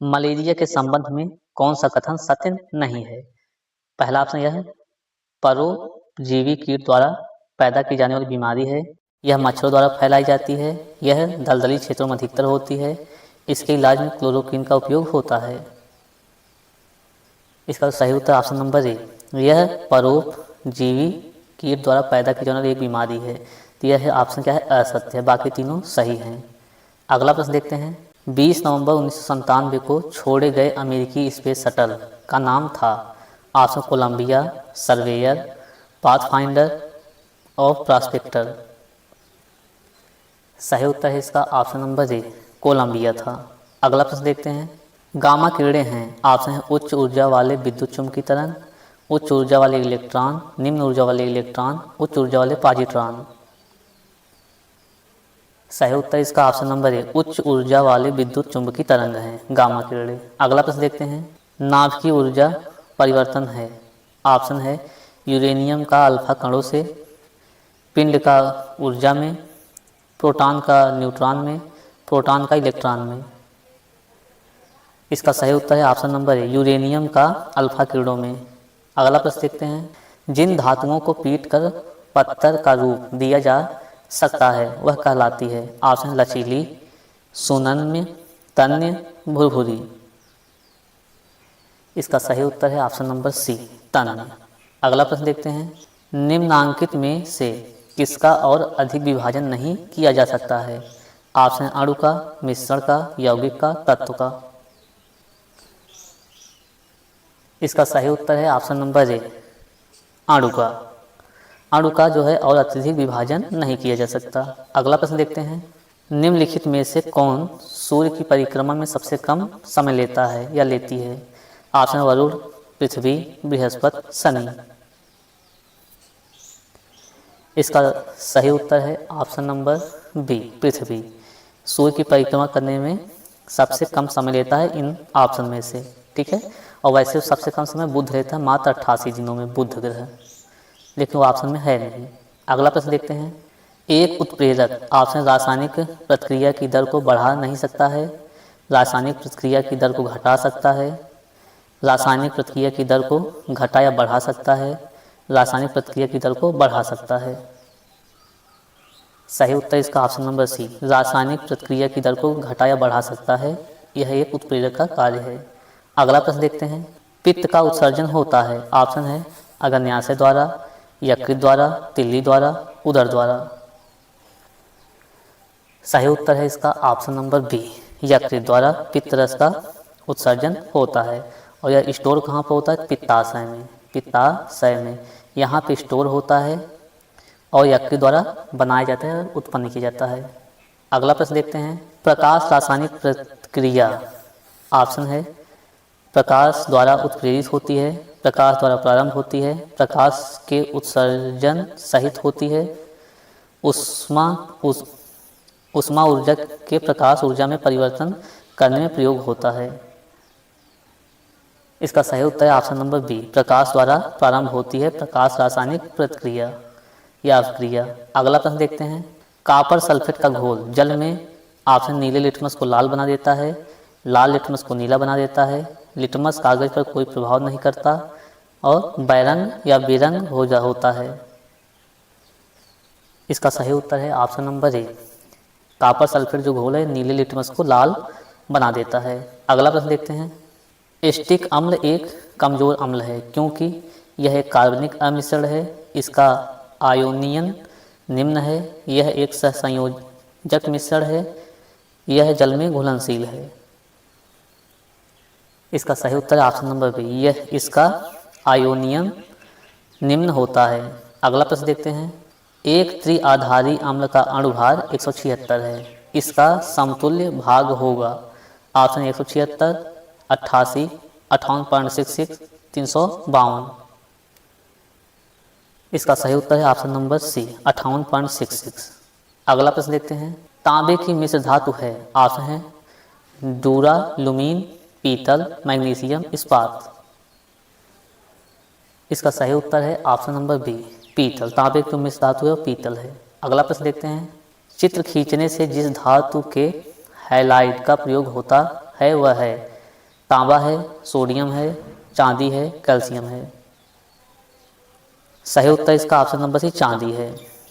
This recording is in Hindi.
मलेरिया के संबंध में कौन सा कथन सत्य नहीं है? पहला ऑप्शन यह है, परोपजीवी कीट द्वारा पैदा की जाने वाली बीमारी है, यह मच्छरों द्वारा फैलाई जाती है, यह दलदली क्षेत्रों में अधिकतर होती है, इसके इलाज में क्लोरोक्विन का उपयोग होता है। इसका सही उत्तर ऑप्शन नंबर ए, यह परोपजीवी कीट द्वारा पैदा की जाने वाली एक बीमारी है। तो यह ऑप्शन क्या है, असत्य है, बाकी तीनों सही हैं। अगला प्रश्न देखते हैं। 20 नवंबर 1997 को छोड़े गए अमेरिकी स्पेस शटल का नाम था। ऑप्शन कोलंबिया, सर्वेयर, पाथफाइंडर और प्रॉस्पेक्टर। सही उत्तर है इसका ऑप्शन नंबर ए, कोलंबिया था। अगला प्रश्न देखते हैं। गामा किरणें हैं। ऑप्शन है उच्च ऊर्जा वाले विद्युत चुम्बकीय तरंग, उच्च ऊर्जा वाले इलेक्ट्रॉन, निम्न ऊर्जा वाले इलेक्ट्रॉन, उच्च ऊर्जा वाले पॉजिट्रॉन। सही उत्तर इसका ऑप्शन नंबर है, उच्च ऊर्जा वाले विद्युत चुम्बकीय तरंग हैं गामा किरणें। अगला प्रश्न देखते हैं। नाभिकीय ऊर्जा परिवर्तन है। ऑप्शन है यूरेनियम का अल्फा कणों से, पिंड का ऊर्जा में, प्रोटॉन का न्यूट्रॉन में, प्रोटॉन का इलेक्ट्रॉन में। इसका सही उत्तर है ऑप्शन नंबर है, यूरेनियम का अल्फा किरणों में। अगला प्रश्न देखते हैं। जिन धातुओं को पीटकर पत्थर का रूप दिया जा सकता है वह कहलाती है। ऑप्शन लचीली, सुनम्य, तन्य, भुरभुरी। इसका सही उत्तर है ऑप्शन नंबर सी, तन्य। अगला प्रश्न देखते हैं। निम्नांकित में से किसका और अधिक विभाजन नहीं किया जा सकता है? ऑप्शन अणु का, मिश्रण का, यौगिक का, तत्व का। इसका सही उत्तर है ऑप्शन नंबर ए, अणु का। अणु का जो है और अत्यधिक विभाजन नहीं किया जा सकता। अगला प्रश्न देखते हैं। निम्नलिखित में से कौन सूर्य की परिक्रमा में सबसे कम समय लेता है या लेती है? ऑप्शन वरुण, पृथ्वी, बृहस्पति, शनि। इसका सही उत्तर है ऑप्शन नंबर बी, पृथ्वी। सूर्य की परिक्रमा करने में सबसे कम समय लेता है इन ऑप्शन में से, ठीक है। और वैसे सबसे कम समय बुध लेता है, मात्र 88 दिनों में बुध ग्रह, लेकिन वो ऑप्शन में है नहीं। अगला प्रश्न देखते हैं। एक उत्प्रेरक ऑप्शन रासायनिक प्रतिक्रिया की दर को बढ़ा नहीं सकता है, रासायनिक प्रतिक्रिया की दर को घटा सकता है, रासायनिक प्रतिक्रिया की दर को घटा या बढ़ा सकता है, रासायनिक प्रतिक्रिया की दर को बढ़ा सकता है। सही उत्तर इसका ऑप्शन नंबर सी, रासायनिक प्रतिक्रिया की दर को घटा या बढ़ा सकता है। यह एक उत्प्रेरक का कार्य है। अगला प्रश्न देखते हैं। पित्त का उत्सर्जन होता है। ऑप्शन है अग्न्याशय द्वारा, यकृत द्वारा, तिल्ली द्वारा, उदर द्वारा। सही उत्तर है इसका ऑप्शन नंबर बी, यकृत द्वारा पित्त रस का उत्सर्जन होता है। और यह स्टोर कहाँ पर होता है? पित्ताशय में, पित्ताशय में यहाँ पे स्टोर होता है और यकृत द्वारा बनाया जाता है, उत्पन्न किया जाता है। अगला प्रश्न देखते हैं। प्रकाश रासायनिक प्रतिक्रिया। ऑप्शन है प्रकाश द्वारा उत्प्रेरित होती है, प्रकाश द्वारा प्रारंभ होती है, प्रकाश के उत्सर्जन सहित होती है, उष्मा ऊर्जा के प्रकाश ऊर्जा में परिवर्तन करने में प्रयोग होता है। इसका सही उत्तर है ऑप्शन नंबर बी, प्रकाश द्वारा प्रारंभ होती है, प्रकाश रासायनिक प्रतिक्रिया या अभिक्रिया। अगला प्रश्न देखते हैं। कॉपर सल्फेट का घोल जल में ऑप्शन नीले लिटमस को लाल बना देता है, लाल लिटमस को नीला बना देता है, लिटमस कागज पर कोई प्रभाव नहीं करता और बैरंग या बेरंग होता है। इसका सही उत्तर है option number A, copper sulphate जो घोल है नीले लिटमस को लाल बना देता है। अगला प्रश्न देखते हैं। एस्टिक अम्ल एक कमजोर अम्ल है क्योंकि यह एक कार्बनिक अमिश्रण है, इसका आयोनियन निम्न है, यह एक सहसंयोजक मिश्रण है, यह जल में घुलनशील है। इसका सही उत्तर है ऑप्शन नंबर बी, यह इसका आयोनियन निम्न होता है। अगला प्रश्न देखते हैं। एक त्रिआधारी अम्ल का अणुभार 176 है, इसका समतुल्य भाग होगा। ऑप्शन 176, 88, 58.66, 352। इसका सही उत्तर है ऑप्शन नंबर सी, 58.66। अगला प्रश्न देखते हैं। तांबे की मिश्र धातु है। ऑप्शन है डूरालुमीन, पीतल, मैग्नीशियम, इस्पात। इसका सही उत्तर है ऑप्शन नंबर बी, पीतल। तांबे की मिश्र धातु है और पीतल है। अगला प्रश्न देखते हैं। चित्र खींचने से जिस धातु के हैलाइड का प्रयोग होता है वह है। तांबा है, सोडियम है, चांदी है, कैल्शियम है। सही उत्तर इसका ऑप्शन नंबर सी चांदी है।